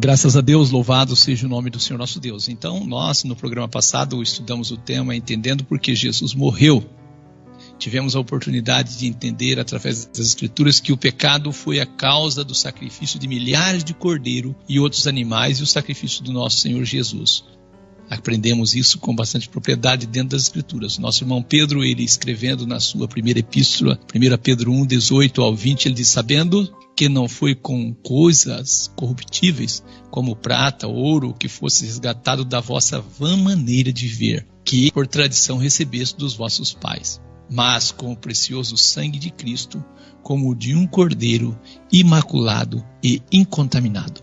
Graças a Deus, louvado seja o nome do Senhor nosso Deus. Então, nós, no programa passado, estudamos o tema Entendendo por que Jesus morreu. Tivemos a oportunidade de entender, através das Escrituras, que o pecado foi a causa do sacrifício de milhares de cordeiros e outros animais e o sacrifício do nosso Senhor Jesus. Aprendemos isso com bastante propriedade dentro das Escrituras. Nosso irmão Pedro, ele escrevendo na sua primeira epístola, 1 Pedro 1, 18 ao 20, ele diz: sabendo que não foi com coisas corruptíveis, como prata, ouro, que fosse resgatado da vossa vã maneira de viver, que por tradição recebeste dos vossos pais, mas com o precioso sangue de Cristo, como o de um cordeiro imaculado e incontaminado,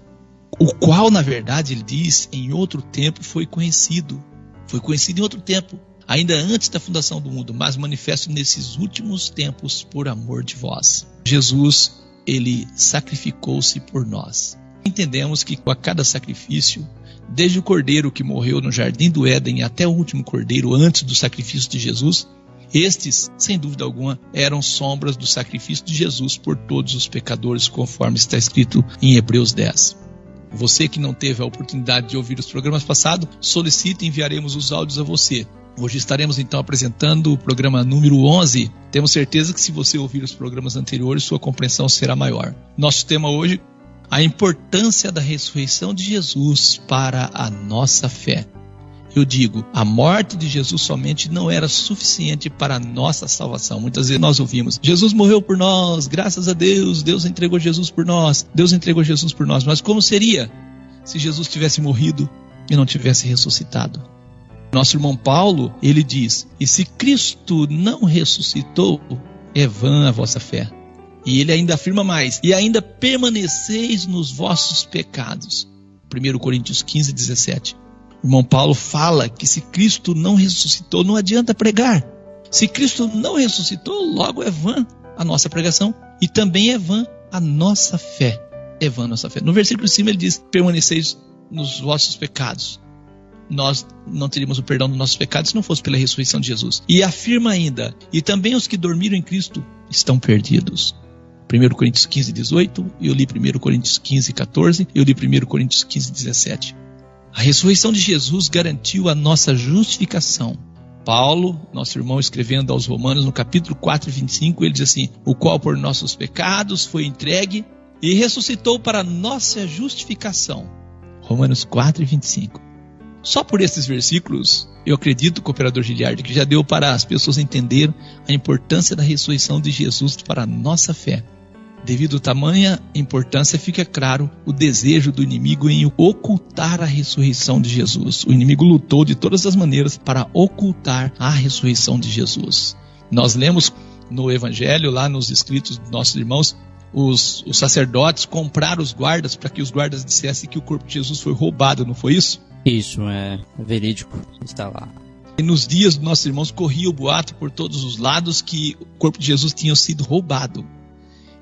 o qual, na verdade, ele diz, em outro tempo foi conhecido em outro tempo, ainda antes da fundação do mundo, mas manifesto nesses últimos tempos por amor de vós. Jesus, ele sacrificou-se por nós. Entendemos que a cada sacrifício, desde o cordeiro que morreu no jardim do Éden até o último cordeiro antes do sacrifício de Jesus, estes, sem dúvida alguma, eram sombras do sacrifício de Jesus por todos os pecadores, conforme está escrito em Hebreus 10. Você que não teve a oportunidade de ouvir os programas passados, solicite e enviaremos os áudios a você. Hoje estaremos então apresentando o programa número 11. Temos certeza que se você ouvir os programas anteriores, sua compreensão será maior. Nosso tema hoje, a importância da ressurreição de Jesus para a nossa fé. Eu digo, a morte de Jesus somente não era suficiente para a nossa salvação. Muitas vezes nós ouvimos, Jesus morreu por nós, graças a Deus, Deus entregou Jesus por nós, Deus entregou Jesus por nós. Mas como seria se Jesus tivesse morrido e não tivesse ressuscitado? Nosso irmão Paulo, ele diz, e se Cristo não ressuscitou, é vã a vossa fé. E ele ainda afirma mais, e ainda permaneceis nos vossos pecados. 1 Coríntios 15, 17. O irmão Paulo fala que se Cristo não ressuscitou, não adianta pregar. Se Cristo não ressuscitou, logo é vã a nossa pregação. E também é vã a nossa fé. É vã a nossa fé. No versículo de cima ele diz, permaneceis nos vossos pecados. Nós não teríamos o perdão dos nossos pecados se não fosse pela ressurreição de Jesus. E afirma ainda, e também os que dormiram em Cristo estão perdidos. 1 Coríntios 15, 18, eu li 1 Coríntios 15, 14, eu li 1 Coríntios 15, 17. A ressurreição de Jesus garantiu a nossa justificação. Paulo, nosso irmão, escrevendo aos Romanos, no capítulo 4, 25, ele diz assim, o qual por nossos pecados foi entregue e ressuscitou para nossa justificação. Romanos 4, 25. Só por esses versículos, eu acredito, cooperador Giliardi, que já deu para as pessoas entenderem a importância da ressurreição de Jesus para a nossa fé. Devido a tamanha importância, fica claro o desejo do inimigo em ocultar a ressurreição de Jesus. O inimigo lutou de todas as maneiras para ocultar a ressurreição de Jesus. Nós lemos no Evangelho, lá nos escritos dos nossos irmãos, os sacerdotes compraram os guardas para que os guardas dissessem que o corpo de Jesus foi roubado, não foi isso? Isso é verídico, está lá. E nos dias dos nossos irmãos corria o boato por todos os lados que o corpo de Jesus tinha sido roubado.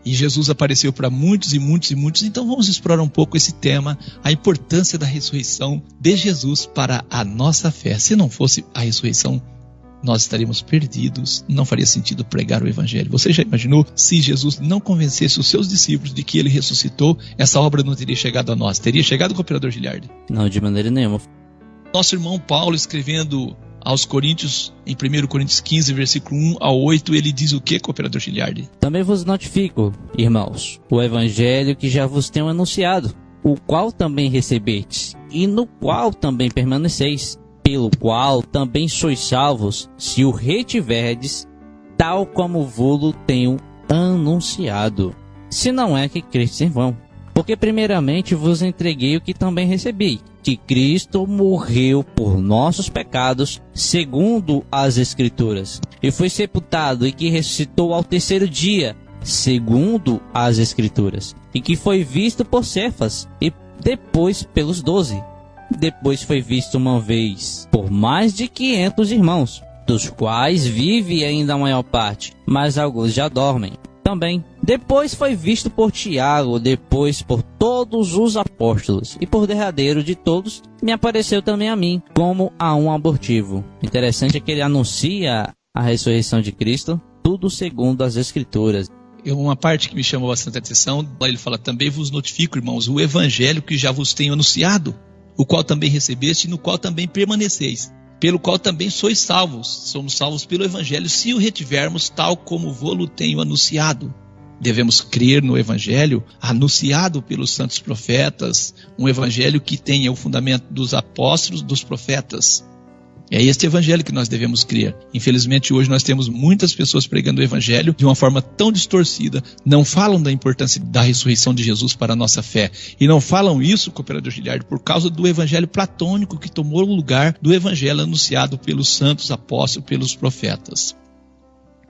E Jesus apareceu para muitos e muitos e muitos. Então vamos explorar um pouco esse tema, a importância da ressurreição de Jesus para a nossa fé. Se não fosse a ressurreição, nós estaríamos perdidos, não faria sentido pregar o Evangelho. Você já imaginou se Jesus não convencesse os seus discípulos de que ele ressuscitou, essa obra não teria chegado a nós? Teria chegado o cooperador Giliardi? Não, de maneira nenhuma. Nosso irmão Paulo, escrevendo aos Coríntios, em 1 Coríntios 15, versículo 1 ao 8, ele diz o que, cooperador Giliardi? Também vos notifico, irmãos, o Evangelho que já vos tenho anunciado, o qual também recebestes, e no qual também permaneceis, pelo qual também sois salvos, se o retiverdes, tal como vou-lo tenho anunciado. Se não é que crestes em vão. Porque primeiramente vos entreguei o que também recebi, que Cristo morreu por nossos pecados, segundo as Escrituras, e foi sepultado, e que ressuscitou ao terceiro dia, segundo as Escrituras, e que foi visto por Cefas, e depois pelos 12. Depois foi visto uma vez por mais de 500 irmãos, dos quais vive ainda a maior parte, mas alguns já dormem. Também, depois foi visto por Tiago, depois por todos os apóstolos, e por derradeiro de todos, me apareceu também a mim, como a um abortivo. Interessante é que ele anuncia a ressurreição de Cristo, tudo segundo as Escrituras. Uma parte que me chamou bastante atenção, ele fala: também vos notifico, irmãos, o evangelho que já vos tenho anunciado, o qual também recebeste e no qual também permaneceis, pelo qual também sois salvos. Somos salvos pelo evangelho, se o retivermos tal como vou-lo tenho anunciado. Devemos crer no evangelho anunciado pelos santos profetas, um evangelho que tenha o fundamento dos apóstolos, dos profetas. É este evangelho que nós devemos crer. Infelizmente, hoje nós temos muitas pessoas pregando o evangelho de uma forma tão distorcida, não falam da importância da ressurreição de Jesus para a nossa fé. E não falam isso, cooperador Giliardi, por causa do evangelho platônico que tomou o lugar do evangelho anunciado pelos santos apóstolos, pelos profetas.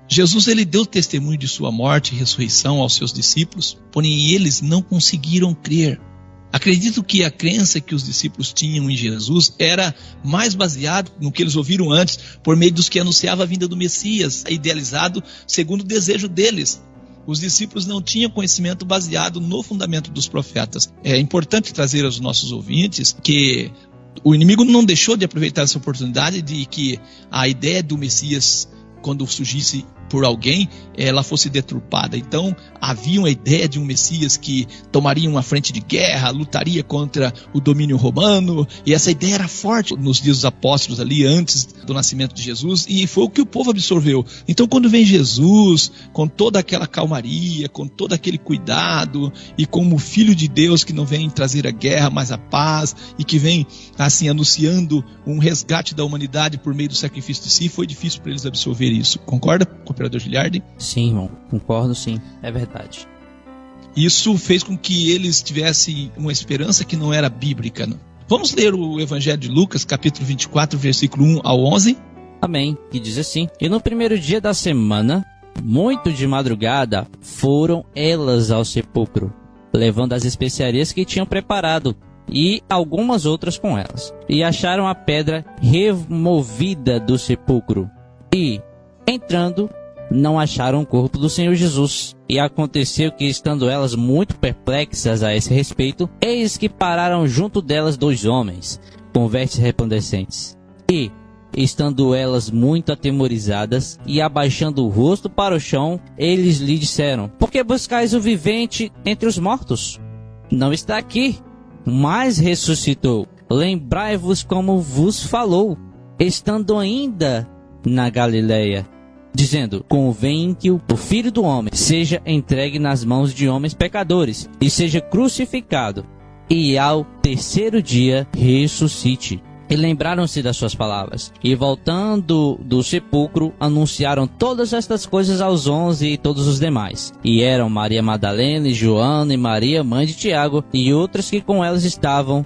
Jesus, ele deu testemunho de sua morte e ressurreição aos seus discípulos, porém eles não conseguiram crer. Acredito que a crença que os discípulos tinham em Jesus era mais baseado no que eles ouviram antes, por meio dos que anunciava a vinda do Messias, idealizado segundo o desejo deles. Os discípulos não tinham conhecimento baseado no fundamento dos profetas. É importante trazer aos nossos ouvintes que o inimigo não deixou de aproveitar essa oportunidade de que a ideia do Messias, quando surgisse por alguém, ela fosse deturpada. Então havia uma ideia de um Messias que tomaria uma frente de guerra, lutaria contra o domínio romano, e essa ideia era forte nos dias dos apóstolos ali, antes do nascimento de Jesus, e foi o que o povo absorveu. Então quando vem Jesus, com toda aquela calmaria, com todo aquele cuidado, e como filho de Deus que não vem trazer a guerra, mas a paz, e que vem assim anunciando um resgate da humanidade por meio do sacrifício de si, foi difícil para eles absorver isso. Concorda, cooperador Giliardi? Sim, irmão, concordo, sim, é verdade. Isso fez com que eles tivessem uma esperança que não era bíblica. Vamos ler o Evangelho de Lucas, capítulo 24, versículo 1 ao 11? Amém, que diz assim: E no primeiro dia da semana, muito de madrugada, foram elas ao sepulcro, levando as especiarias que tinham preparado, e algumas outras com elas. E acharam a pedra removida do sepulcro. E, entrando, não acharam o corpo do Senhor Jesus. E aconteceu que, estando elas muito perplexas a esse respeito, eis que pararam junto delas 2 homens, com vestes resplandecentes. E, estando elas muito atemorizadas, e abaixando o rosto para o chão, eles lhe disseram: Por que buscais o vivente entre os mortos? Não está aqui, mas ressuscitou. Lembrai-vos como vos falou, estando ainda na Galileia, dizendo: Convém que o Filho do Homem seja entregue nas mãos de homens pecadores, e seja crucificado, e ao terceiro dia ressuscite. E lembraram-se das suas palavras, e voltando do sepulcro, anunciaram todas estas coisas aos 11 e todos os demais. E eram Maria Madalena, e Joana, e Maria, mãe de Tiago, e outras que com elas estavam,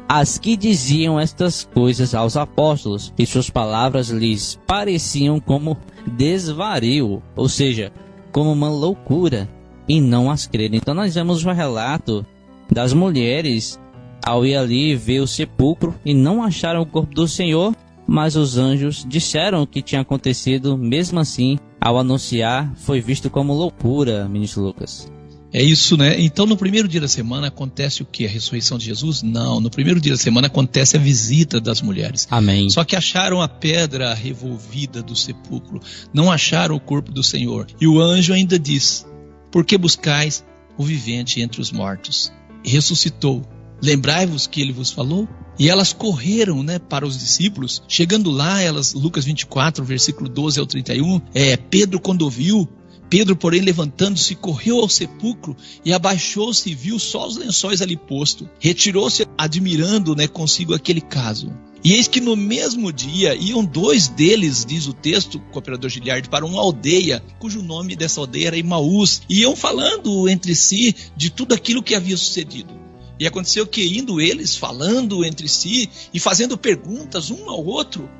as que diziam estas coisas aos apóstolos, e suas palavras lhes pareciam como desvario, ou seja, como uma loucura, e não as creram. Então nós vemos o relato das mulheres ao ir ali ver o sepulcro e não acharam o corpo do Senhor, mas os anjos disseram o que tinha acontecido. Mesmo assim, ao anunciar, foi visto como loucura, ministro Lucas. É isso, né? Então no primeiro dia da semana acontece o que? A ressurreição de Jesus? Não, no primeiro dia da semana acontece a visita das mulheres. Amém. Só que acharam a pedra revolvida do sepulcro, não acharam o corpo do Senhor. E o anjo ainda diz: Por que buscais o vivente entre os mortos? E ressuscitou. Lembrai-vos que ele vos falou? E elas correram, né, para os discípulos. Chegando lá, elas, Lucas 24, versículo 12 ao 31, Pedro quando ouviu, Pedro, porém, levantando-se, correu ao sepulcro e abaixou-se e viu só os lençóis ali posto. Retirou-se, admirando, né, consigo aquele caso. E eis que no mesmo dia iam 2 deles, diz o texto, cooperador Giliardi, para uma aldeia, cujo nome dessa aldeia era Emaús. E iam falando entre si de tudo aquilo que havia sucedido. E aconteceu que, indo eles, falando entre si e fazendo perguntas um ao outro,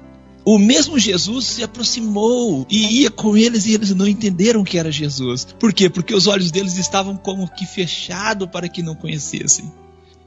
o mesmo Jesus se aproximou e ia com eles, e eles não entenderam que era Jesus. Por quê? Porque os olhos deles estavam como que fechados para que não conhecessem.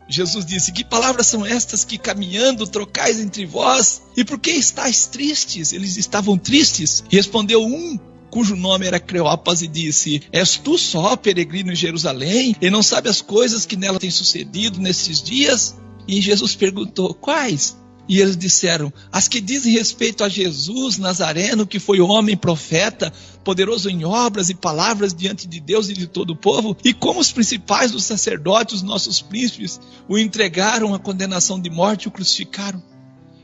Jesus disse: Que palavras são estas que caminhando trocais entre vós? E por que estáis tristes? Eles estavam tristes. E respondeu um, cujo nome era Cleopas, e disse: És tu só peregrino em Jerusalém, e não sabe as coisas que nela têm sucedido nesses dias? E Jesus perguntou: Quais? E eles disseram: as que dizem respeito a Jesus Nazareno, que foi homem, profeta, poderoso em obras e palavras diante de Deus e de todo o povo, e como os principais dos sacerdotes, os nossos príncipes, o entregaram à condenação de morte e o crucificaram.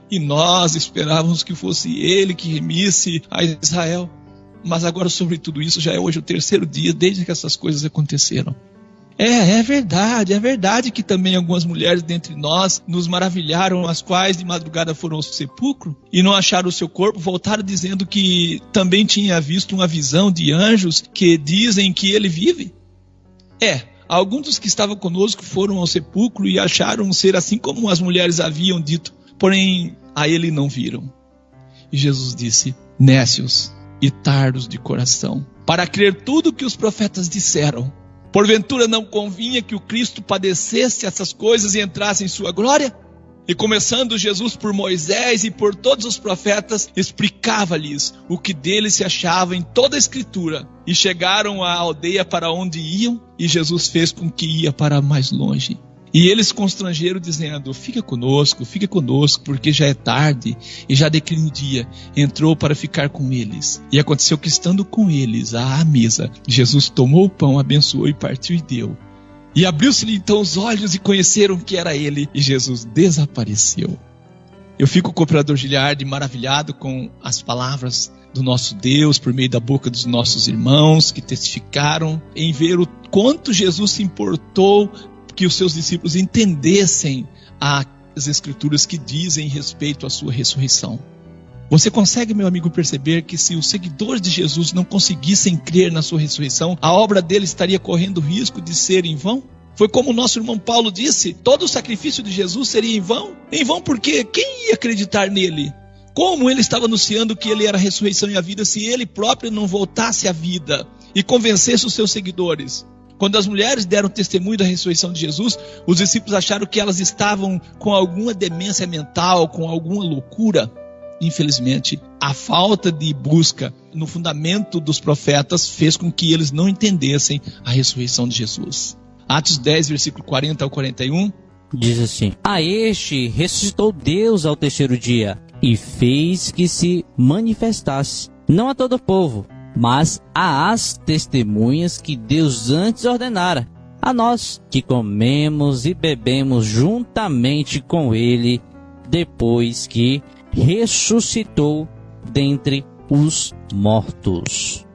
E nós esperávamos que fosse ele que remisse a Israel. Mas agora sobre tudo isso já é hoje o terceiro dia desde que essas coisas aconteceram. É verdade que também algumas mulheres dentre nós nos maravilharam, as quais de madrugada foram ao sepulcro e não acharam o seu corpo, voltaram dizendo que também tinha visto uma visão de anjos que dizem que ele vive. Alguns dos que estavam conosco foram ao sepulcro e acharam ser assim como as mulheres haviam dito, porém a ele não viram. E Jesus disse: nécios e tardos de coração, para crer tudo que os profetas disseram. Porventura não convinha que o Cristo padecesse essas coisas e entrasse em sua glória? E começando Jesus por Moisés e por todos os profetas, explicava-lhes o que dele se achava em toda a Escritura. E chegaram à aldeia para onde iam, e Jesus fez com que ia para mais longe. E eles constrangeram, dizendo: fica conosco, porque já é tarde e já declina o dia. Entrou para ficar com eles. E aconteceu que, estando com eles à mesa, Jesus tomou o pão, abençoou e partiu e deu. E abriu-se-lhe então os olhos e conheceram que era ele, e Jesus desapareceu. Eu fico, cooperador Giliardi, maravilhado com as palavras do nosso Deus por meio da boca dos nossos irmãos que testificaram em ver o quanto Jesus se importou que os seus discípulos entendessem as Escrituras que dizem respeito à sua ressurreição. Você consegue, meu amigo, perceber que se os seguidores de Jesus não conseguissem crer na sua ressurreição, a obra dele estaria correndo risco de ser em vão? Foi como o nosso irmão Paulo disse: todo o sacrifício de Jesus seria em vão? Em vão porque quem ia acreditar nele? Como ele estava anunciando que ele era a ressurreição e a vida se ele próprio não voltasse à vida e convencesse os seus seguidores? Quando as mulheres deram testemunho da ressurreição de Jesus, os discípulos acharam que elas estavam com alguma demência mental, com alguma loucura. Infelizmente, a falta de busca no fundamento dos profetas fez com que eles não entendessem a ressurreição de Jesus. Atos 10, versículo 40 ao 41. Diz assim: a este ressuscitou Deus ao terceiro dia e fez que se manifestasse, não a todo o povo, mas às testemunhas que Deus antes ordenara, a nós que comemos e bebemos juntamente com ele, depois que ressuscitou dentre os mortos.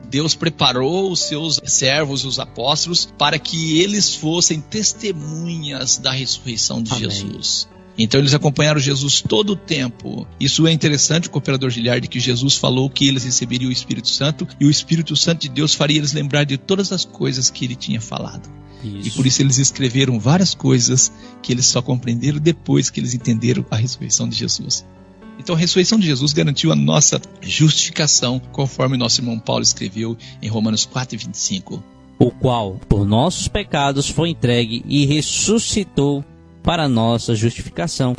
Deus preparou os seus servos, os apóstolos, para que eles fossem testemunhas da ressurreição de Amém. Jesus. Então eles acompanharam Jesus todo o tempo. Isso é interessante, o cooperador Giliardi, que Jesus falou que eles receberiam o Espírito Santo e o Espírito Santo de Deus faria eles lembrar de todas as coisas que ele tinha falado. Isso. E por isso eles escreveram várias coisas que eles só compreenderam depois que eles entenderam a ressurreição de Jesus. Então a ressurreição de Jesus garantiu a nossa justificação, conforme nosso irmão Paulo escreveu em Romanos 4, 25. O qual, por nossos pecados, foi entregue e ressuscitou para a nossa justificação.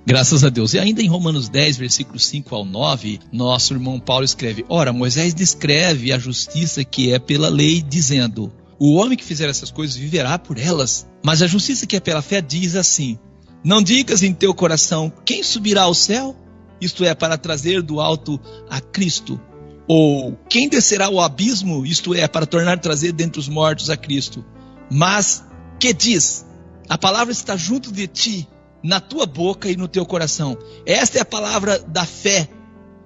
Graças a Deus. E ainda em Romanos 10, versículos 5 ao 9, nosso irmão Paulo escreve: ora, Moisés descreve a justiça que é pela lei, dizendo: o homem que fizer essas coisas viverá por elas. Mas a justiça que é pela fé diz assim: não digas em teu coração: quem subirá ao céu? Isto é, para trazer do alto a Cristo. Ou quem descerá ao abismo? Isto é, para tornar trazer dentre os mortos a Cristo. Mas que diz? A palavra está junto de ti, na tua boca e no teu coração. Esta é a palavra da fé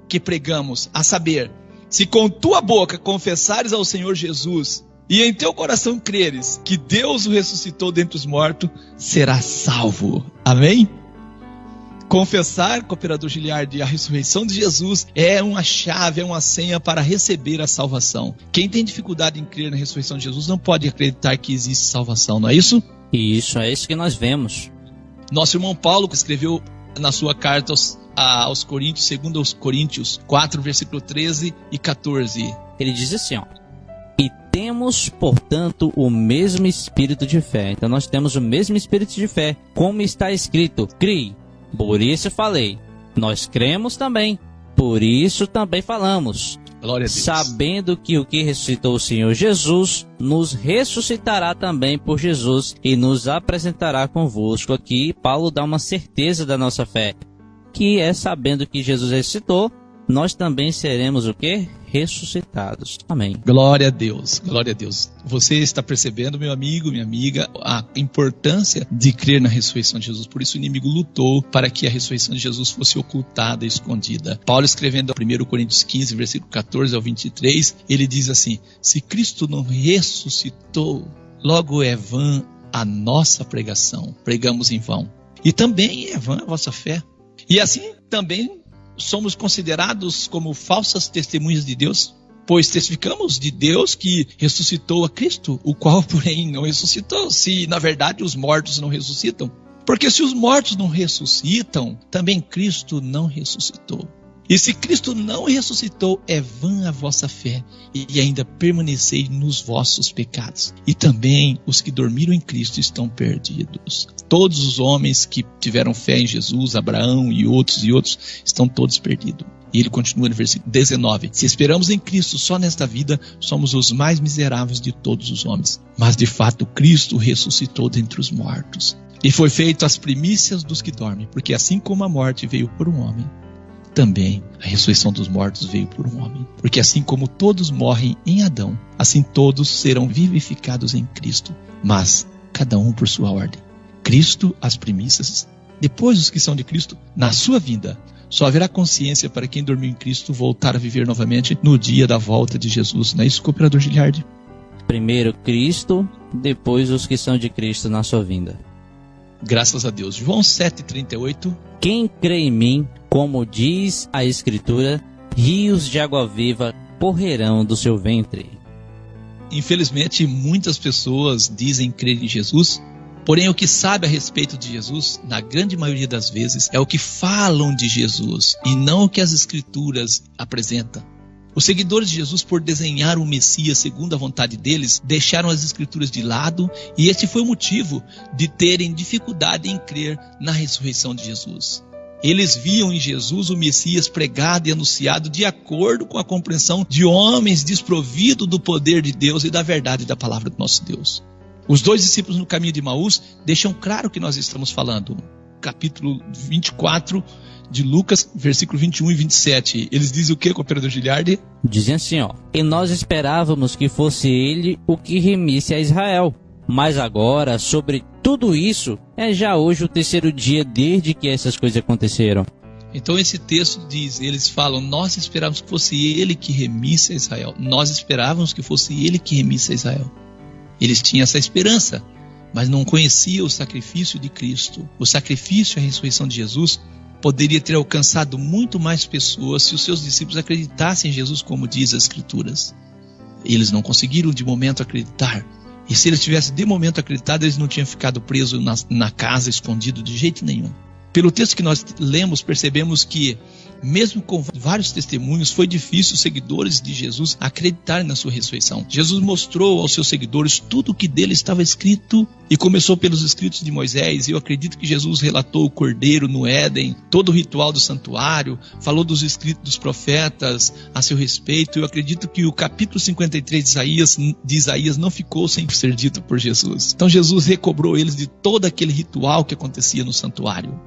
que pregamos, a saber, se com tua boca confessares ao Senhor Jesus e em teu coração creres que Deus o ressuscitou dentre os mortos, serás salvo. Amém? Confessar, cooperador Giliardi, a ressurreição de Jesus é uma chave, é uma senha para receber a salvação. Quem tem dificuldade em crer na ressurreição de Jesus não pode acreditar que existe salvação, não é isso? Isso, é isso que nós vemos. Nosso irmão Paulo escreveu na sua carta aos Coríntios, segundo aos Coríntios 4, versículo 13 e 14. Ele diz assim, ó: e temos, portanto, o mesmo espírito de fé. Então nós temos o mesmo espírito de fé, como está escrito: criei, por isso falei. Nós cremos também, por isso também falamos. Glória a Deus. Sabendo que o que ressuscitou o Senhor Jesus nos ressuscitará também por Jesus e nos apresentará convosco. Aqui Paulo dá uma certeza da nossa fé. que é sabendo que Jesus ressuscitou, nós também seremos o quê? Ressuscitados. Amém. Glória a Deus, glória a Deus. Você está percebendo, meu amigo, minha amiga, a importância de crer na ressurreição de Jesus. Por isso o inimigo lutou para que a ressurreição de Jesus fosse ocultada e escondida. Paulo, escrevendo 1 Coríntios 15, versículo 14 ao 23, ele diz assim: se Cristo não ressuscitou, logo é vã a nossa pregação, pregamos em vão. E também é vã a vossa fé. E assim também somos considerados como falsas testemunhas de Deus, pois testificamos de Deus que ressuscitou a Cristo, o qual, porém, não ressuscitou, se na verdade os mortos não ressuscitam. Porque se os mortos não ressuscitam, também Cristo não ressuscitou. E se Cristo não ressuscitou, é vã a vossa fé, e ainda permaneceis nos vossos pecados. E também os que dormiram em Cristo estão perdidos. Todos os homens que tiveram fé em Jesus, Abraão e outros, estão todos perdidos. E ele continua no versículo 19. Se esperamos em Cristo só nesta vida, somos os mais miseráveis de todos os homens. Mas de fato Cristo ressuscitou dentre os mortos. E foi feito as primícias dos que dormem, porque assim como a morte veio por um homem, também a ressurreição dos mortos veio por um homem. Porque assim como todos morrem em Adão, assim todos serão vivificados em Cristo, mas cada um por sua ordem. Cristo, as primícias, depois os que são de Cristo, na sua vinda. Só haverá consciência para quem dormiu em Cristo voltar a viver novamente no dia da volta de Jesus. Não é isso, cooperador Giliardi? Primeiro Cristo, depois os que são de Cristo na sua vinda. Graças a Deus. João 7,38. Quem crê em mim, como diz a Escritura, rios de água viva correrão do seu ventre. Infelizmente, muitas pessoas dizem crer em Jesus, porém o que sabe a respeito de Jesus, na grande maioria das vezes, é o que falam de Jesus e não o que as Escrituras apresentam. Os seguidores de Jesus, por desenhar o Messias segundo a vontade deles, deixaram as Escrituras de lado, e este foi o motivo de terem dificuldade em crer na ressurreição de Jesus. Eles viam em Jesus o Messias pregado e anunciado de acordo com a compreensão de homens desprovidos do poder de Deus e da verdade da palavra do nosso Deus. Os dois discípulos no caminho de Emaús deixam claro o que nós estamos falando. Capítulo 24 de Lucas, versículo 21 e 27. Eles dizem o que, cooperador Giliardi? Dizem assim, e nós esperávamos que fosse ele o que remisse a Israel. Mas agora, sobre tudo isso, é já hoje o terceiro dia desde que essas coisas aconteceram. Então esse texto diz, eles falam, nós esperávamos que fosse ele que remisse a Israel. Nós esperávamos que fosse ele que remisse a Israel. Eles tinham essa esperança, mas não conheciam o sacrifício de Cristo. O sacrifício e a ressurreição de Jesus poderia ter alcançado muito mais pessoas se os seus discípulos acreditassem em Jesus, como diz as Escrituras. Eles não conseguiram de momento acreditar. E se eles tivessem de momento acreditado, eles não tinham ficado presos na casa, escondido de jeito nenhum. Pelo texto que nós lemos, percebemos que, mesmo com vários testemunhos, foi difícil os seguidores de Jesus acreditarem na sua ressurreição. Jesus mostrou aos seus seguidores tudo o que dele estava escrito, e começou pelos escritos de Moisés. Eu acredito que Jesus relatou o cordeiro no Éden, todo o ritual do santuário, falou dos escritos dos profetas a seu respeito. Eu acredito que o capítulo 53 de Isaías não ficou sem ser dito por Jesus. Então Jesus recobrou eles de todo aquele ritual que acontecia no santuário.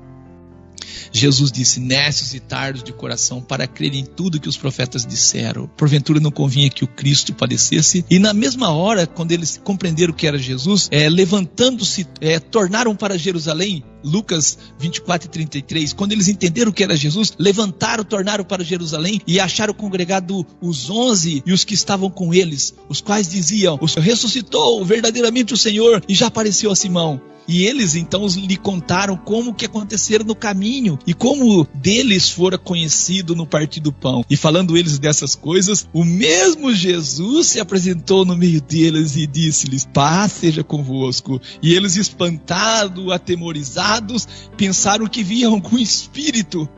Jesus disse, necios e tardos de coração, para crer em tudo que os profetas disseram. Porventura não convinha que o Cristo padecesse? E na mesma hora, quando eles compreenderam que era Jesus, levantando-se, tornaram para Jerusalém. Lucas 24:33, quando eles entenderam que era Jesus, levantaram, tornaram para Jerusalém e acharam congregado os 11 e os que estavam com eles, os quais diziam, o Senhor ressuscitou verdadeiramente o Senhor e já apareceu a Simão. E eles então lhe contaram como que aconteceram no caminho e como deles fora conhecido no partir do pão. E falando eles dessas coisas, o mesmo Jesus se apresentou no meio deles e disse-lhes, paz seja convosco. E eles, espantados, atemorizados, pensaram que viam com espírito.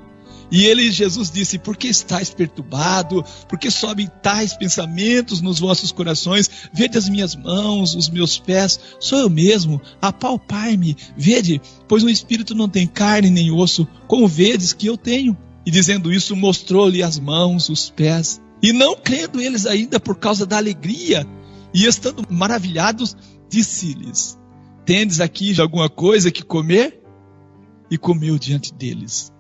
E Jesus disse, por que estáis perturbado? Por que sobem tais pensamentos nos vossos corações? Vede as minhas mãos, os meus pés, sou eu mesmo, apalpai-me. Vede, pois o espírito não tem carne nem osso, como vedes que eu tenho. E dizendo isso, mostrou-lhe as mãos, os pés. E não crendo eles ainda por causa da alegria, e estando maravilhados, disse-lhes, tendes aqui alguma coisa que comer? E comeu diante deles.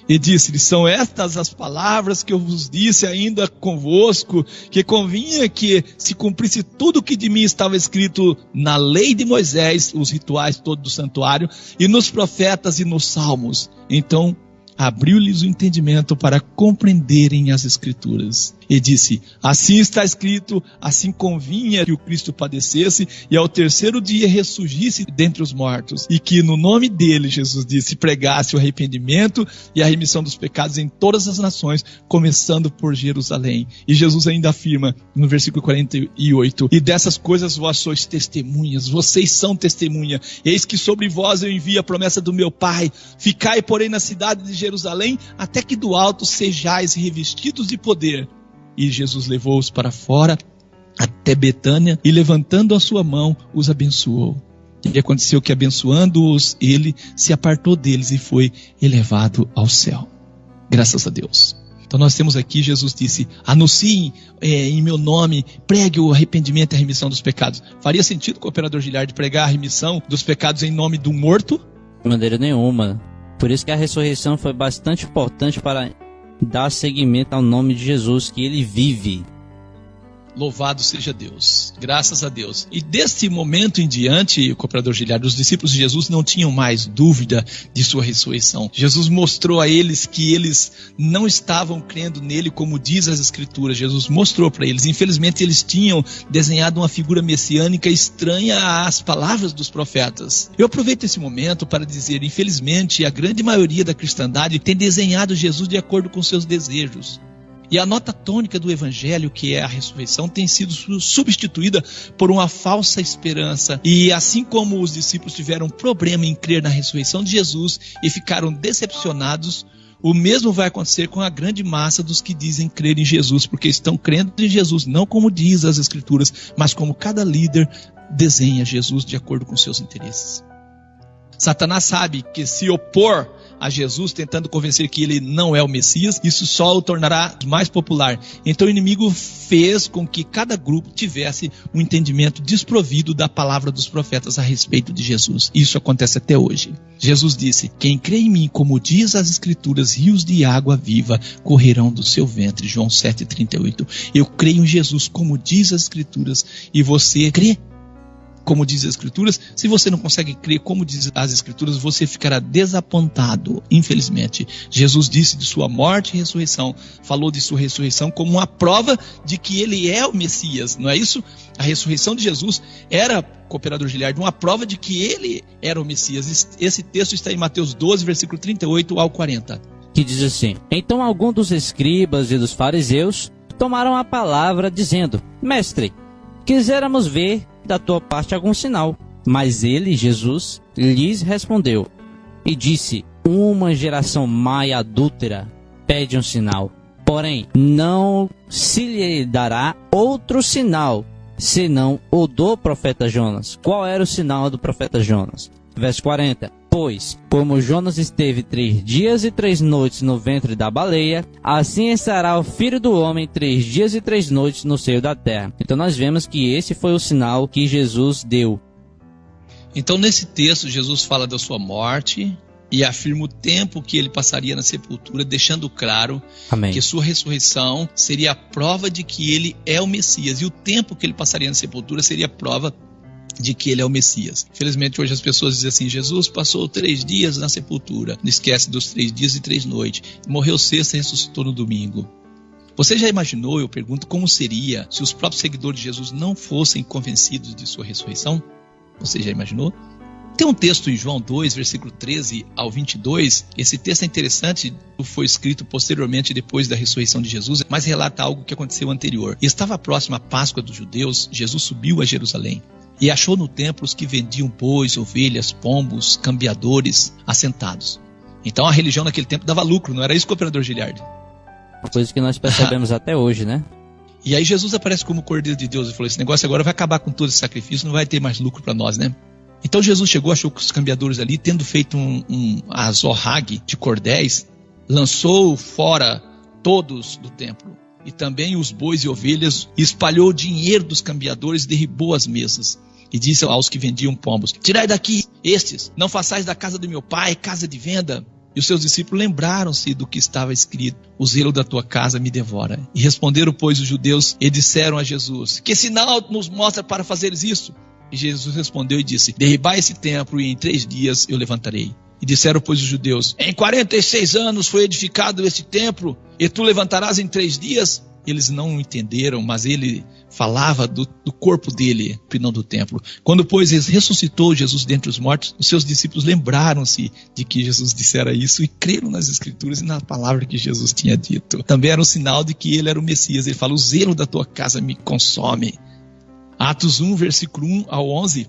E disse-lhe: são estas as palavras que eu vos disse ainda convosco, que convinha que se cumprisse tudo o que de mim estava escrito na lei de Moisés, os rituais todos do santuário, e nos profetas e nos salmos. Então abriu-lhes o entendimento para compreenderem as Escrituras. E disse: assim está escrito, assim convinha que o Cristo padecesse e ao terceiro dia ressurgisse dentre os mortos, e que no nome dele, Jesus disse, pregasse o arrependimento e a remissão dos pecados em todas as nações, começando por Jerusalém. E Jesus ainda afirma no versículo 48: e dessas coisas vós sois testemunhas, vocês são testemunha. Eis que sobre vós eu envio a promessa do meu Pai. Ficai, porém, na cidade de Jerusalém, até que do alto sejais revestidos de poder. E Jesus levou-os para fora, até Betânia, e levantando a sua mão, os abençoou. E aconteceu que, abençoando-os, ele se apartou deles e foi elevado ao céu. Graças a Deus. Então nós temos aqui, Jesus disse: anunciem em meu nome, pregue o arrependimento e a remissão dos pecados. Faria sentido com o operador Giliardi pregar a remissão dos pecados em nome do morto? De maneira nenhuma. Por isso que a ressurreição foi bastante importante para dar seguimento ao nome de Jesus, que ele vive. Louvado seja Deus, graças a Deus. E deste momento em diante, o cooperador Giliardi, os discípulos de Jesus não tinham mais dúvida de sua ressurreição. Jesus mostrou a eles que eles não estavam crendo nele como diz as Escrituras. Jesus mostrou para eles. Infelizmente eles tinham desenhado uma figura messiânica estranha às palavras dos profetas. Eu aproveito esse momento para dizer: infelizmente a grande maioria da cristandade tem desenhado Jesus de acordo com seus desejos. E a nota tônica do Evangelho, que é a ressurreição, tem sido substituída por uma falsa esperança. E assim como os discípulos tiveram problema em crer na ressurreição de Jesus e ficaram decepcionados, o mesmo vai acontecer com a grande massa dos que dizem crer em Jesus, porque estão crendo em Jesus não como diz as Escrituras, mas como cada líder desenha Jesus de acordo com seus interesses. Satanás sabe que se opor a Jesus, tentando convencer que ele não é o Messias, isso só o tornará mais popular. Então o inimigo fez com que cada grupo tivesse um entendimento desprovido da palavra dos profetas a respeito de Jesus. Isso acontece até hoje. Jesus disse: quem crê em mim, como diz as Escrituras, rios de água viva correrão do seu ventre. João 7,38. Eu creio em Jesus, como diz as Escrituras, e você crê como diz as Escrituras? Se você não consegue crer como diz as Escrituras, você ficará desapontado, infelizmente. Jesus disse de sua morte e ressurreição, falou de sua ressurreição como uma prova de que ele é o Messias, não é isso? A ressurreição de Jesus era, cooperador Giliardi, uma prova de que ele era o Messias. Esse texto está em Mateus 12, versículo 38 ao 40. Que diz assim: então alguns dos escribas e dos fariseus tomaram a palavra dizendo: mestre, quiséramos ver da tua parte algum sinal. Mas ele, Jesus, lhes respondeu e disse: uma geração má e adúltera pede um sinal, porém não se lhe dará outro sinal, senão o do profeta Jonas. Qual era o sinal do profeta Jonas? Verso 40. Pois, como Jonas esteve 3 dias e 3 noites no ventre da baleia, assim estará o Filho do Homem 3 dias e 3 noites no seio da terra. Então nós vemos que esse foi o sinal que Jesus deu. Então nesse texto Jesus fala da sua morte e afirma o tempo que ele passaria na sepultura, deixando claro Amém. Que sua ressurreição seria a prova de que ele é o Messias. E o tempo que ele passaria na sepultura seria a prova de que ele é o Messias. Infelizmente hoje as pessoas dizem assim: Jesus passou 3 dias na sepultura, não esquece dos 3 dias e 3 noites, morreu sexta e ressuscitou no domingo. Você já imaginou, eu pergunto, como seria se os próprios seguidores de Jesus não fossem convencidos de sua ressurreição? Você já imaginou? Tem um texto em João 2, versículo 13 ao 22, esse texto é interessante, foi escrito posteriormente depois da ressurreição de Jesus, mas relata algo que aconteceu anterior. Estava próxima a Páscoa dos judeus, Jesus subiu a Jerusalém e achou no templo os que vendiam bois, ovelhas, pombos, cambiadores, assentados. Então a religião naquele tempo dava lucro, não era isso, cooperador Giliardi? Uma coisa que nós percebemos até hoje, né? E aí Jesus aparece como Cordeiro de Deus e falou: esse negócio agora vai acabar com todo esse sacrifício, não vai ter mais lucro para nós, né? Então Jesus chegou, achou que os cambiadores ali, tendo feito um azorrague de cordéis, lançou fora todos do templo, e também os bois e ovelhas, e espalhou o dinheiro dos cambiadores, derribou as mesas, e disse aos que vendiam pombos: tirai daqui estes, não façais da casa do meu pai casa de venda. E os seus discípulos lembraram-se do que estava escrito: o zelo da tua casa me devora. E responderam, pois, os judeus e disseram a Jesus: que sinal nos mostra para fazeres isso? E Jesus respondeu e disse: derribai esse templo e em 3 dias eu levantarei. E disseram, pois, os judeus: em 46 anos foi edificado este templo e tu levantarás em 3 dias? Eles não entenderam, mas ele falava do corpo dele, e não do templo. Quando, pois, ressuscitou Jesus dentre os mortos, os seus discípulos lembraram-se de que Jesus dissera isso e creram nas Escrituras e na palavra que Jesus tinha dito. Também era um sinal de que ele era o Messias. Ele fala: o zelo da tua casa me consome. Atos 1, versículo 1 ao 11.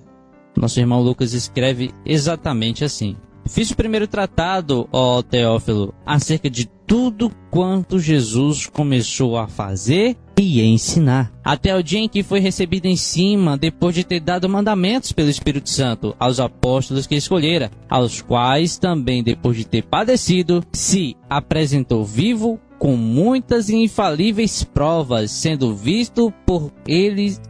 Nosso irmão Lucas escreve exatamente assim: fiz o primeiro tratado, ó Teófilo, acerca de tudo quanto Jesus começou a fazer e ensinar, até o dia em que foi recebido em cima, depois de ter dado mandamentos pelo Espírito Santo aos apóstolos que escolhera, aos quais também, depois de ter padecido, se apresentou vivo com muitas e infalíveis provas, sendo visto por eles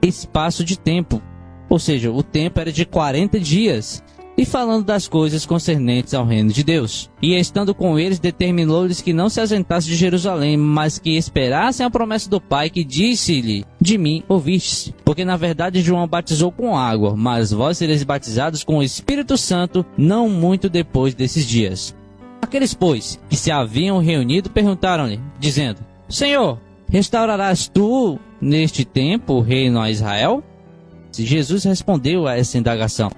espaço de tempo. Ou seja, o tempo era de 40 dias. E falando das coisas concernentes ao reino de Deus. E estando com eles, determinou-lhes que não se ausentassem de Jerusalém, mas que esperassem a promessa do Pai, que disse-lhe: de mim ouvistes. Porque na verdade João batizou com água, mas vós sereis batizados com o Espírito Santo não muito depois desses dias. Aqueles, pois, que se haviam reunido, perguntaram-lhe, dizendo: Senhor, restaurarás tu neste tempo o reino a Israel? Jesus respondeu a essa indagação: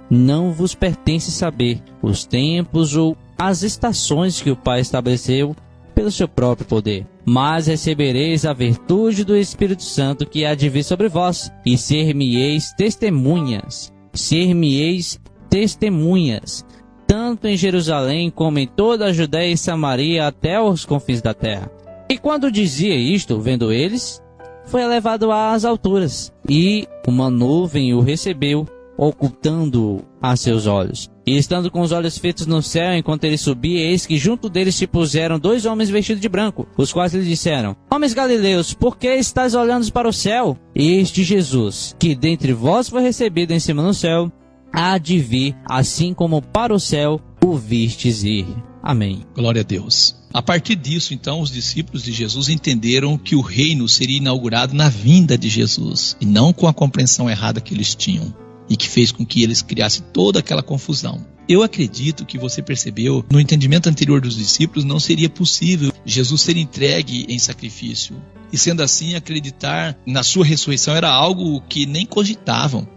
não vos pertence saber os tempos ou as estações que o Pai estabeleceu pelo seu próprio poder. Mas recebereis a virtude do Espírito Santo que há de vir sobre vós, e ser-me-eis testemunhas. Ser-me-eis testemunhas, tanto em Jerusalém como em toda a Judéia e Samaria até os confins da terra. E quando dizia isto, vendo eles, foi elevado às alturas, e uma nuvem o recebeu, ocultando-o a seus olhos. E estando com os olhos fitos no céu, enquanto ele subia, eis que junto deles se puseram 2 homens vestidos de branco, os quais lhe disseram: homens galileus, por que estáis olhando para o céu? Este Jesus, que dentre vós foi recebido em cima no céu, há de vir, assim como para o céu o vistes ir. Amém. Glória a Deus. A partir disso, então, os discípulos de Jesus entenderam que o reino seria inaugurado na vinda de Jesus, e não com a compreensão errada que eles tinham, e que fez com que eles criassem toda aquela confusão. Eu acredito que você percebeu, no entendimento anterior dos discípulos, não seria possível Jesus ser entregue em sacrifício. E sendo assim, acreditar na sua ressurreição era algo que nem cogitavam.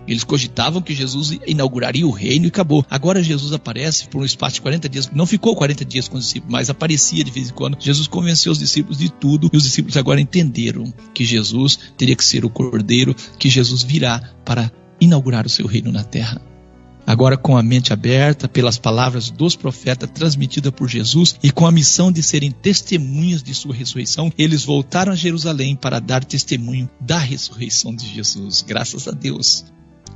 Eles cogitavam que Jesus inauguraria o reino e acabou. Agora Jesus aparece por um espaço de 40 dias. Não ficou 40 dias com os discípulos, mas aparecia de vez em quando. Jesus convenceu os discípulos de tudo, e os discípulos agora entenderam que Jesus teria que ser o Cordeiro, que Jesus virá para inaugurar o seu reino na terra. Agora, com a mente aberta pelas palavras dos profetas transmitidas por Jesus e com a missão de serem testemunhas de sua ressurreição, eles voltaram a Jerusalém para dar testemunho da ressurreição de Jesus. Graças a Deus.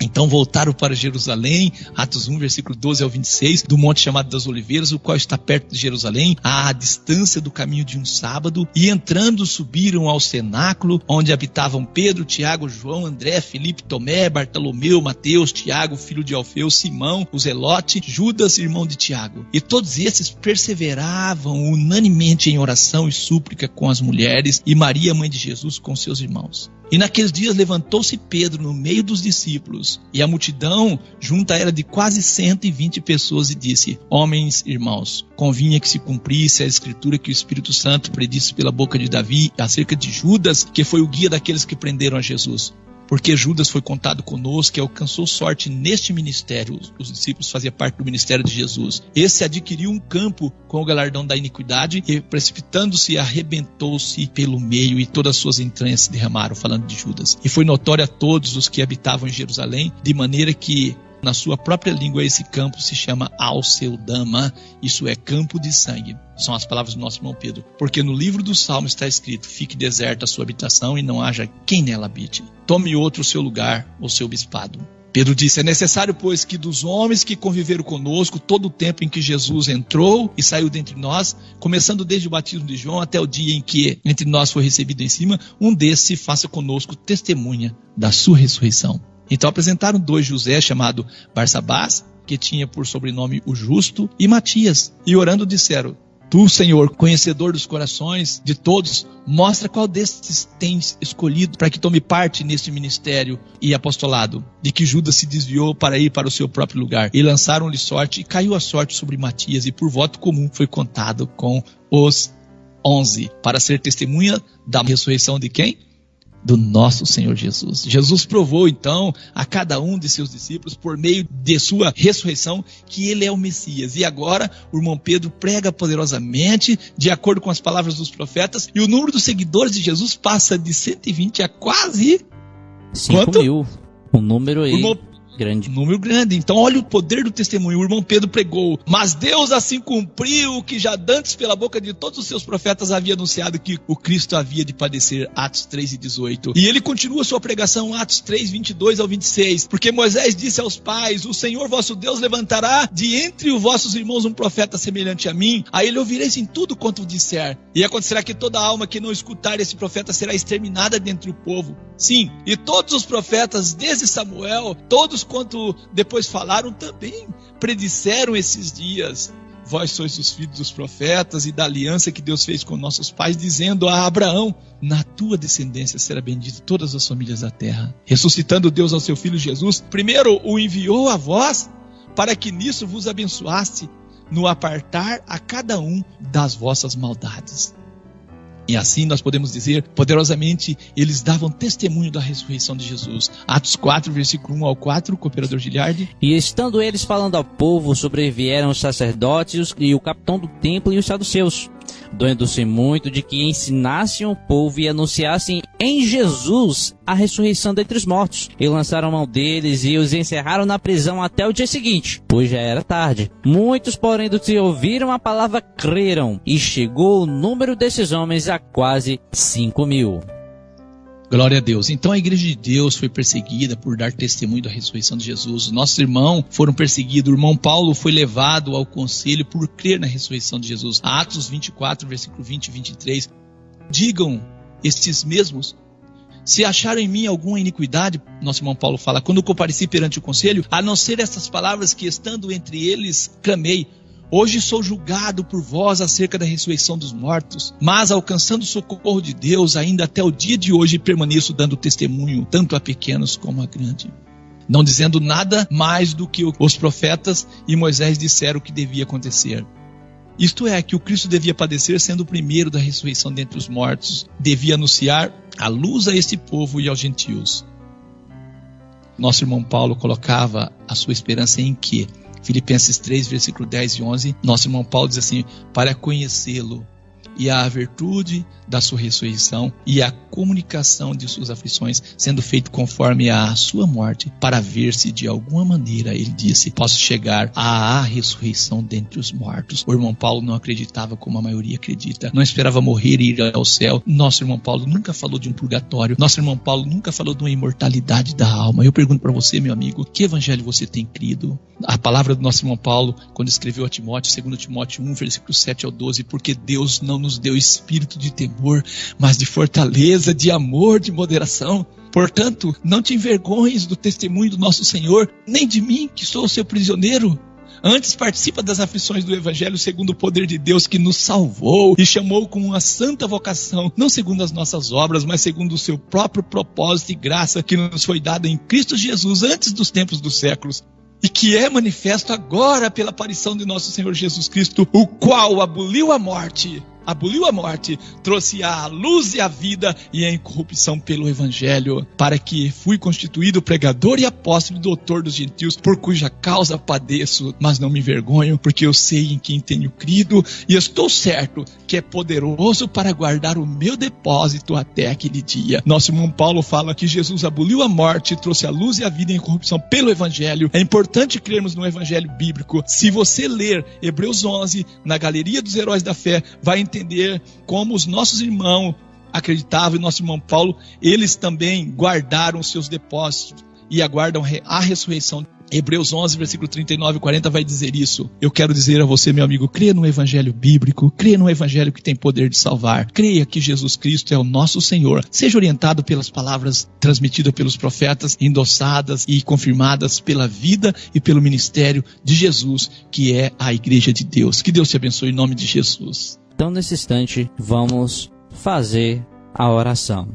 Então voltaram para Jerusalém, Atos 1, versículo 12 ao 26, do monte chamado das Oliveiras, o qual está perto de Jerusalém, à distância do caminho de um sábado, e entrando subiram ao cenáculo, onde habitavam Pedro, Tiago, João, André, Filipe, Tomé, Bartolomeu, Mateus, Tiago, filho de Alfeu, Simão, o Zelote, Judas, irmão de Tiago. E todos esses perseveravam unanimemente em oração e súplica com as mulheres, e Maria, mãe de Jesus, com seus irmãos. E naqueles dias levantou-se Pedro no meio dos discípulos, e a multidão junta era de quase 120 pessoas, e disse: homens, irmãos, convinha que se cumprisse a escritura que o Espírito Santo predisse pela boca de Davi acerca de Judas, que foi o guia daqueles que prenderam a Jesus. Porque Judas foi contado conosco e alcançou sorte neste ministério. Os discípulos faziam parte do ministério de Jesus. Esse adquiriu um campo com o galardão da iniquidade e, precipitando-se, arrebentou-se pelo meio, e todas as suas entranhas se derramaram, falando de Judas. E foi notório a todos os que habitavam em Jerusalém, de maneira que na sua própria língua esse campo se chama Alceudama, isso é campo de sangue. São as palavras do nosso irmão Pedro. Porque no livro do Salmo está escrito: fique deserta a sua habitação e não haja quem nela habite. Tome outro o seu lugar, o seu bispado. Pedro disse: é necessário, pois, que dos homens que conviveram conosco todo o tempo em que Jesus entrou e saiu dentre nós, começando desde o batismo de João até o dia em que entre nós foi recebido em cima, um desses se faça conosco testemunha da sua ressurreição. Então apresentaram 2 José, chamado Barsabás, que tinha por sobrenome o Justo, e Matias. E orando disseram: Tu, Senhor, conhecedor dos corações de todos, mostra qual destes tens escolhido para que tome parte neste ministério e apostolado, de que Judas se desviou para ir para o seu próprio lugar. E lançaram-lhe sorte, e caiu a sorte sobre Matias, e por voto comum foi contado com os 11, para ser testemunha da ressurreição de quem? Do nosso Senhor Jesus. Jesus provou então a cada um de seus discípulos, por meio de sua ressurreição, que ele é o Messias. E agora o irmão Pedro prega poderosamente, de acordo com as palavras dos profetas, e o número dos seguidores de Jesus passa de 120 a quase 5.000. Um número aí grande. Um número grande. Então olha o poder do testemunho. O irmão Pedro pregou: mas Deus assim cumpriu o que já dantes pela boca de todos os seus profetas havia anunciado, que o Cristo havia de padecer. Atos 3:18. E ele continua sua pregação, Atos 3:22 ao 26. Porque Moisés disse aos pais: o Senhor vosso Deus levantará de entre os vossos irmãos um profeta semelhante a mim. A ele ouvireis em tudo quanto disser. E acontecerá que toda alma que não escutar esse profeta será exterminada dentre o povo. Sim, e todos os profetas, desde Samuel, todos quanto depois falaram, também predisseram esses dias. Vós sois os filhos dos profetas e da aliança que Deus fez com nossos pais, dizendo a Abraão: na tua descendência será bendita todas as famílias da terra. Ressuscitando Deus ao seu filho Jesus, primeiro o enviou a vós, para que nisso vos abençoasse, no apartar a cada um das vossas maldades. E assim nós podemos dizer, poderosamente, eles davam testemunho da ressurreição de Jesus. Atos 4, versículo 1 ao 4, cooperador Giliardi. E estando eles falando ao povo, sobrevieram os sacerdotes e o capitão do templo e os saduceus, doendo-se muito de que ensinassem o povo e anunciassem em Jesus a ressurreição dentre os mortos. E lançaram mão deles e os encerraram na prisão até o dia seguinte, pois já era tarde. Muitos, porém, dos que ouviram a palavra creram, e chegou o número desses homens a quase 5.000. Glória a Deus. Então a igreja de Deus foi perseguida por dar testemunho da ressurreição de Jesus. Nossos irmãos foram perseguidos. O irmão Paulo foi levado ao conselho por crer na ressurreição de Jesus. Atos 24, versículo 20 e 23. Digam estes mesmos: se acharam em mim alguma iniquidade, nosso irmão Paulo fala, quando compareci perante o conselho, a não ser estas palavras que, estando entre eles, clamei: hoje sou julgado por vós acerca da ressurreição dos mortos, mas alcançando o socorro de Deus, ainda até o dia de hoje permaneço dando testemunho, tanto a pequenos como a grandes. Não dizendo nada mais do que os profetas e Moisés disseram que devia acontecer. Isto é, que o Cristo devia padecer, sendo o primeiro da ressurreição dentre os mortos, devia anunciar a luz a este povo e aos gentios. Nosso irmão Paulo colocava a sua esperança em quê? Filipenses 3, versículo 10 e 11, nosso irmão Paulo diz assim: para conhecê-lo e a virtude da sua ressurreição e a comunicação de suas aflições, sendo feito conforme a sua morte, para ver se de alguma maneira, ele disse, posso chegar à ressurreição dentre os mortos. O irmão Paulo não acreditava como a maioria acredita, não esperava morrer e ir ao céu. Nosso irmão Paulo nunca falou de um purgatório, nosso irmão Paulo nunca falou de uma imortalidade da alma. Eu pergunto para você, meu amigo, que evangelho você tem crido? A palavra do nosso irmão Paulo, quando escreveu a Timóteo, 2 Timóteo 1, versículo 7 ao 12, porque Deus não nos deu espírito de temor, mas de fortaleza, de amor, de moderação. Portanto, não te envergonhes do testemunho do nosso Senhor, nem de mim, que sou o seu prisioneiro. Antes participa das aflições do Evangelho segundo o poder de Deus, que nos salvou e chamou com uma santa vocação, não segundo as nossas obras, mas segundo o seu próprio propósito e graça, que nos foi dada em Cristo Jesus antes dos tempos dos séculos, e que é manifesto agora pela aparição de nosso Senhor Jesus Cristo, o qual aboliu a morte, trouxe a luz e a vida e a incorrupção pelo Evangelho, para que fui constituído pregador e apóstolo e doutor dos gentios, por cuja causa padeço, mas não me envergonho, porque eu sei em quem tenho crido, e estou certo que é poderoso para guardar o meu depósito até aquele dia. Nosso irmão Paulo fala que Jesus aboliu a morte, trouxe a luz e a vida e a incorrupção pelo Evangelho. É importante crermos no Evangelho bíblico. Se você ler Hebreus 11, na Galeria dos Heróis da Fé, vai entender como os nossos irmãos acreditavam, e nosso irmão Paulo, eles também guardaram os seus depósitos e aguardam a ressurreição Hebreus 11, versículo 39 e 40 vai dizer isso. Eu quero dizer a você, meu amigo, creia no evangelho bíblico, creia no evangelho que tem poder de salvar, creia que Jesus Cristo é o nosso Senhor. Seja orientado pelas palavras transmitidas pelos profetas, endossadas e confirmadas pela vida e pelo ministério de Jesus, que é a Igreja de Deus. Que Deus te abençoe em nome de Jesus. Então, nesse instante, vamos fazer a oração.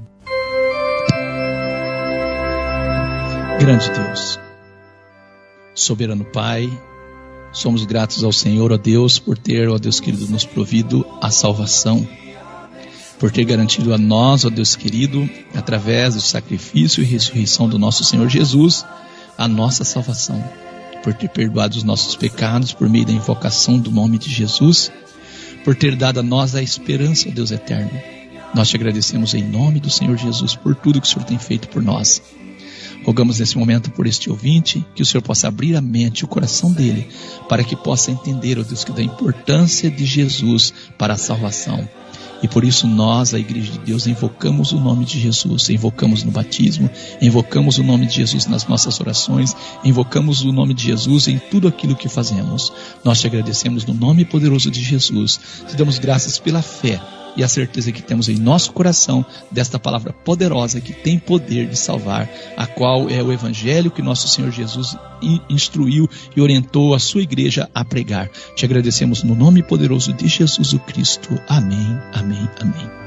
Grande Deus, soberano Pai, somos gratos ao Senhor, ó Deus, por ter, ó Deus querido, nos provido a salvação, por ter garantido a nós, ó Deus querido, através do sacrifício e ressurreição do nosso Senhor Jesus, a nossa salvação, por ter perdoado os nossos pecados por meio da invocação do nome de Jesus, por ter dado a nós a esperança, ó Deus eterno. Nós te agradecemos em nome do Senhor Jesus por tudo que o Senhor tem feito por nós. Rogamos nesse momento por este ouvinte, que o Senhor possa abrir a mente e o coração dele, para que possa entender, ó Deus, que da importância de Jesus para a salvação. E por isso nós, a Igreja de Deus, invocamos o nome de Jesus, invocamos no batismo, invocamos o nome de Jesus nas nossas orações, invocamos o nome de Jesus em tudo aquilo que fazemos. Nós te agradecemos no nome poderoso de Jesus, te damos graças pela fé e a certeza que temos em nosso coração desta palavra poderosa que tem poder de salvar, a qual é o Evangelho que nosso Senhor Jesus instruiu e orientou a sua igreja a pregar. Te agradecemos no nome poderoso de Jesus o Cristo. Amém, amém, amém.